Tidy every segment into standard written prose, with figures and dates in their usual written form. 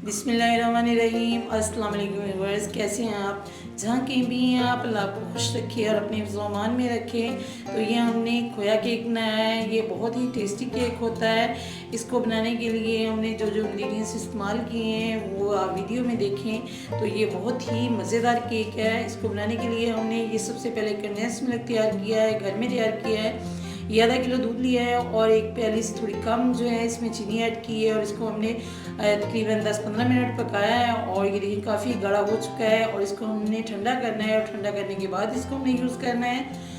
बिस्मिल्लाहिर्रहमानिर्रहीम। अस्सलाम वालेकुम व्यूअर्स, कैसे हैं आप? जहाँ कहीं भी हैं आप, अल्लाह आपको खुश रखे और अपने ज़ुबान में रखे। तो ये हमने खोया केक बनाया है। ये बहुत ही टेस्टी केक होता है। इसको बनाने के लिए हमने जो जो इंग्रेडिएंट्स इस्तेमाल किए हैं वो आप वीडियो में देखें। तो ये बहुत ही मज़ेदार केक है। इसको बनाने के लिए हमने ये सबसे पहले कंडेंस मिल्क तैयार किया है, घर में तैयार किया है। ये आधा किलो दूध लिया है और एक प्याली से थोड़ी कम जो है इसमें चीनी ऐड की है और इसको हमने तकरीबन 10-15 मिनट पकाया है। और ये देखिए काफ़ी गाढ़ा हो चुका है और इसको हमने ठंडा करना है और ठंडा करने के बाद इसको हमने यूज़ करना है।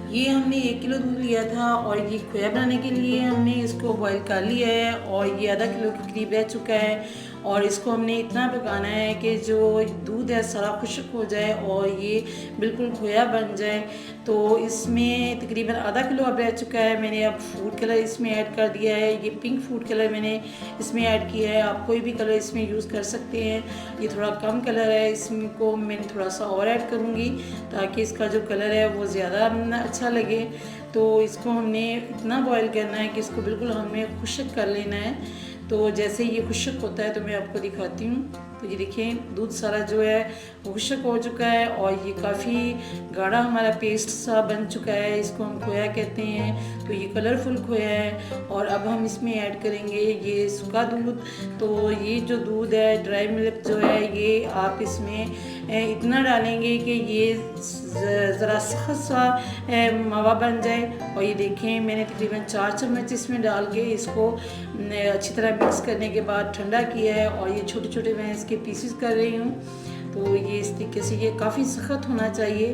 ये हमने 1 किलो दूध लिया था और ये खोया बनाने के लिए हमने इसको बॉईल कर लिया है और ये आधा किलो के करीब रह चुका है। और इसको हमने इतना पकाना है कि जो दूध है सारा खुश्क हो जाए और ये बिल्कुल खोया बन जाए। तो इसमें तकरीबन आधा किलो अब रह चुका है। मैंने अब फूड कलर इसमें ऐड कर दिया है। ये पिंक फूड कलर मैंने इसमें ऐड किया है। आप कोई भी कलर इसमें यूज़ कर सकते हैं। ये थोड़ा कम कलर है, इसको मैंने थोड़ा सा और ऐड करूँगी ताकि इसका जो कलर है वो ज़्यादा अच्छा लगे। तो इसको हमने इतना बॉईल करना है कि इसको बिल्कुल हमें खुश्क कर लेना है। तो जैसे ये खुश्क होता है तो मैं आपको दिखाती हूँ। तो ये देखिए दूध सारा जो है वो खुश्क हो चुका है और ये काफ़ी गाढ़ा हमारा पेस्ट सा बन चुका है। इसको हम खोया कहते हैं। तो ये कलरफुल खोया है। और अब हम इसमें ऐड करेंगे ये सूखा दूध। तो ये जो दूध है, ड्राई मिल्क जो है, ये आप इसमें इतना डालेंगे कि ये ज़रा सख्त सा मावा बन जाए। और ये देखें मैंने तकरीबन 4 चम्मच इसमें डाल के इसको अच्छी तरह मिक्स करने के बाद ठंडा किया है। और ये छोटे छोटे मैं इसके पीसेस कर रही हूँ। तो ये इस तरीके से ये काफ़ी सख्त होना चाहिए।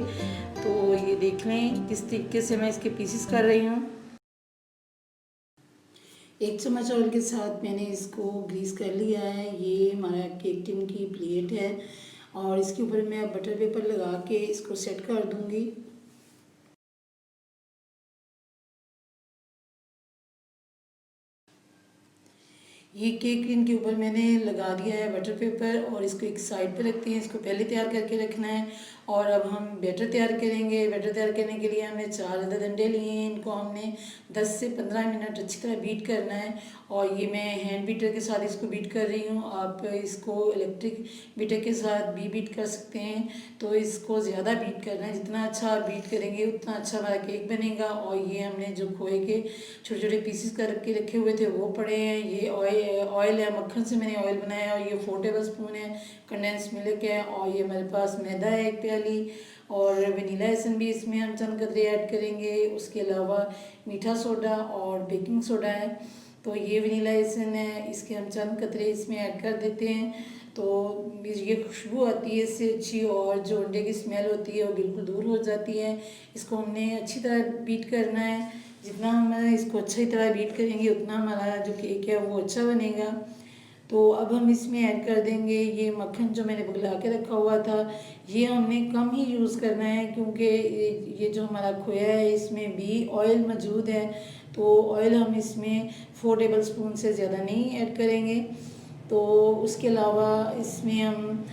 तो ये देख लें किस तरीके से मैं इसके पीसेस कर रही हूँ। 1 चम्मच ऑयल के साथ मैंने इसको ग्रीस कर लिया है। ये हमारा केक टिन की प्लेट है और इसके ऊपर मैं बटर पेपर लगा के इसको सेट कर दूँगी। ये केक टिन के ऊपर मैंने लगा दिया है बटर पेपर और इसको एक साइड पे रखते हैं। इसको पहले तैयार करके रखना है। और अब हम बैटर तैयार करेंगे। बैटर तैयार करने के लिए हमने 4 अदद अंडे लिए हैं। इनको हमने 10 से 15 मिनट अच्छी तरह बीट करना है। और ये मैं हैंड बीटर के साथ इसको बीट कर रही हूँ। आप इसको इलेक्ट्रिक बीटर के साथ भी बीट कर सकते हैं। तो इसको ज़्यादा बीट करना है। जितना अच्छा आप बीट करेंगे उतना अच्छा हमारा केक बनेगा। और ये हमने जो खोए के छोटे छोटे पीसीस करके रखे हुए थे वो पड़े हैं। ये ऑयल है, मक्खन से मैंने ऑयल बनाया है। और ये 4 टेबल स्पून है कंडेंस मिल्क है। और ये हमारे पास मैदा है 1 प्याली। और वनीला एसन भी इसमें हम चंद कतरे ऐड करेंगे। उसके अलावा मीठा सोडा और बेकिंग सोडा है। तो ये वनीला एसन है, इसके हम चंद कतरे इसमें ऐड कर देते हैं। तो ये खुशबू आती है इससे अच्छी और जो अंडे की स्मेल होती है वो बिल्कुल दूर हो जाती है। इसको हमने अच्छी तरह बीट करना है। जितना हम इसको अच्छी तरह बीट करेंगे उतना हमारा जो केक है वो अच्छा बनेगा। तो अब हम इसमें ऐड कर देंगे ये मक्खन जो मैंने पिघला के रखा हुआ था। ये हमने कम ही यूज़ करना है क्योंकि ये जो हमारा खोया है इसमें भी ऑयल मौजूद है। तो ऑयल हम इसमें 4 टेबल स्पून से ज़्यादा नहीं ऐड करेंगे। तो उसके अलावा इसमें हम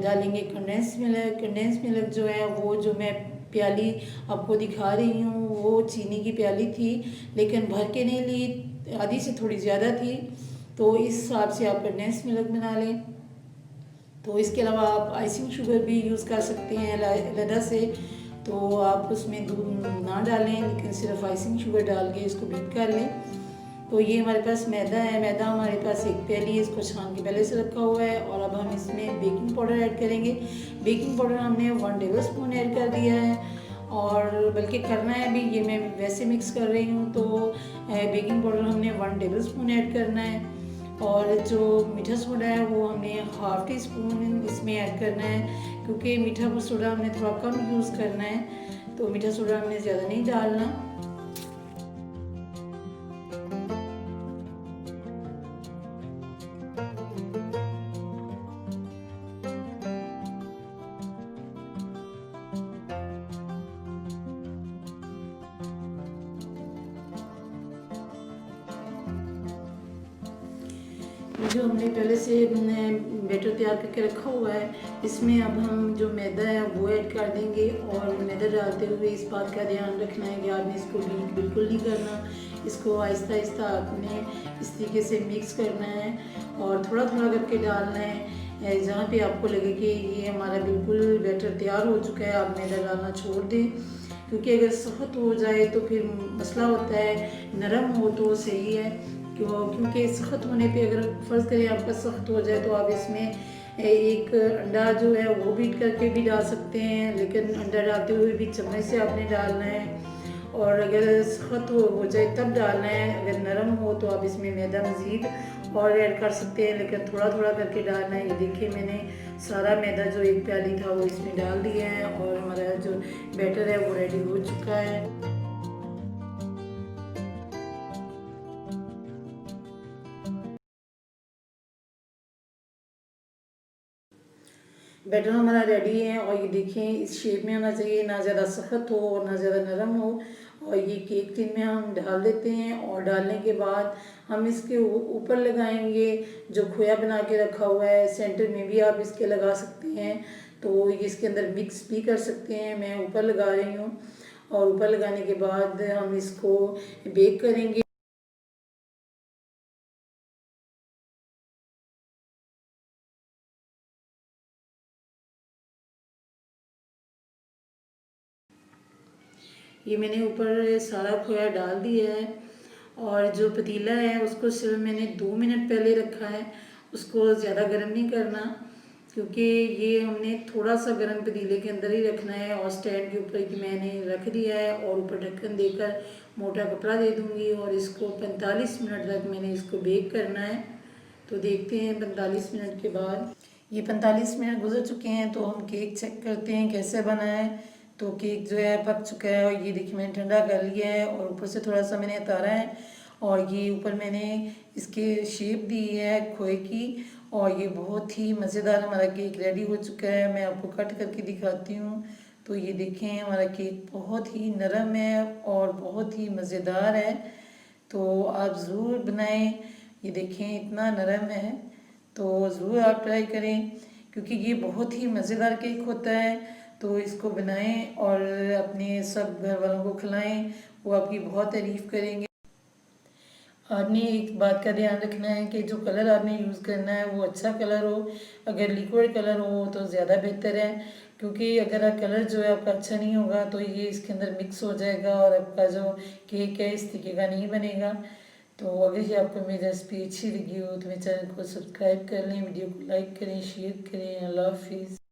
डालेंगे कंडेंस मिल्क। कंडेंस मिल्क जो है वो जो मैं प्याली आपको दिखा रही हूँ वो चीनी की प्याली थी, लेकिन भर के नहीं ली, आधी से थोड़ी ज़्यादा थी। तो इस हिसाब से आप कंडेंस मिल्क बना लें। तो इसके अलावा आप आइसिंग शुगर भी यूज़ कर सकते हैं अलहदा से। तो आप उसमें दूध ना डालें लेकिन सिर्फ आइसिंग शुगर डाल के इसको बीट कर लें। तो ये हमारे पास मैदा है। मैदा हमारे पास 1 प्याली है, इसको छान के पहले से रखा हुआ है। और अब हम इसमें बेकिंग पाउडर ऐड करेंगे। बेकिंग पाउडर हमने 1 टेबल स्पून ऐड कर दिया है और बल्कि करना है अभी, ये मैं वैसे मिक्स कर रही हूँ। तो बेकिंग पाउडर हमने 1 टेबल स्पून ऐड करना है। और जो मीठा सोडा है वो हमने ½ टी स्पून इसमें ऐड करना है क्योंकि मीठा सोडा हमने थोड़ा कम यूज़ करना है। तो मीठा सोडा हमने ज़्यादा नहीं डालना। जो हमने पहले से बैटर तैयार करके रखा हुआ है इसमें अब हम जो मैदा है वो ऐड कर देंगे। और मैदा डालते हुए इस बात का ध्यान रखना है कि आपने इसको बीट बिल्कुल नहीं करना। इसको आहिस्ता आहिस्ता आपने इस तरीके से मिक्स करना है और थोड़ा थोड़ा करके डालना है। जहाँ पे आपको लगे कि ये हमारा बिल्कुल बैटर तैयार हो चुका है, आप मैदा डालना छोड़ दें, क्योंकि अगर सख्त हो जाए तो फिर मसला होता है, नरम हो तो सही है। क्योंकि सख्त होने पे अगर फ़र्ज़ करें आपका सख्त हो जाए तो आप इसमें एक अंडा जो है वो बीट करके भी डाल सकते हैं, लेकिन अंडा डालते हुए भी चम्मच से आपने डालना है। और अगर सख्त हो जाए तब डालना है, अगर नरम हो तो आप इसमें मैदा मज़ीद और ऐड कर सकते हैं, लेकिन थोड़ा थोड़ा करके डालना है। ये देखिए मैंने सारा मैदा जो एक प्याली था वो इसमें डाल दिया है और हमारा जो बैटर है वो रेडी हो चुका है। बैटर हमारा रेडी है और ये देखें इस शेप में होना चाहिए, ना ज़्यादा सख्त हो और ना ज़्यादा नरम हो। और ये केक टिन में हम डाल देते हैं और डालने के बाद हम इसके ऊपर लगाएंगे जो खोया बना के रखा हुआ है, सेंटर में भी आप इसके लगा सकते हैं, तो इसके अंदर मिक्स भी कर सकते हैं। मैं ऊपर लगा रही हूँ और ऊपर लगाने के बाद हम इसको बेक करेंगे। ये मैंने ऊपर सारा खोया डाल दिया है और जो पतीला है उसको सिर्फ मैंने 2 मिनट पहले रखा है, उसको ज़्यादा गर्म नहीं करना, क्योंकि ये हमने थोड़ा सा गर्म पतीले के अंदर ही रखना है। और स्टैंड के ऊपर कि मैंने रख दिया है और ऊपर ढक्कन देकर मोटा कपड़ा दे दूँगी और इसको 45 मिनट तक मैंने इसको बेक करना है। तो देखते हैं 45 मिनट के बाद। ये 45 मिनट गुजर चुके हैं तो हम केक चेक करते हैं कैसे बना है। तो केक जो है पक चुका है और ये देखिए मैंने ठंडा कर लिया है और ऊपर से थोड़ा सा मैंने उतारा है और ये ऊपर मैंने इसके शेप दी है खोए की और ये बहुत ही मज़ेदार हमारा केक रेडी हो चुका है। मैं आपको कट करके दिखाती हूँ। तो ये देखें हमारा केक बहुत ही नरम है और बहुत ही मज़ेदार है, तो आप ज़रूर बनाएं। ये देखें इतना नरम है, तो ज़रूर आप ट्राई करें, क्योंकि ये बहुत ही मज़ेदार केक होता है। तो इसको बनाएं और अपने सब घर वालों को खिलाएं, वो आपकी बहुत तारीफ़ करेंगे। आपने एक बात का ध्यान रखना है कि जो कलर आपने यूज़ करना है वो अच्छा कलर हो। अगर लिक्विड कलर हो तो ज़्यादा बेहतर है, क्योंकि अगर कलर जो है आपका अच्छा नहीं होगा तो ये इसके अंदर मिक्स हो जाएगा और आपका जो केक है इस तरीके का नहीं बनेगा। तो अगर ये आपको मेरी रेसिपी अच्छी लगी हो तो मेरे चैनल को सब्सक्राइब कर लें, वीडियो को लाइक करें, शेयर करें। अल्लाह हाफिज़।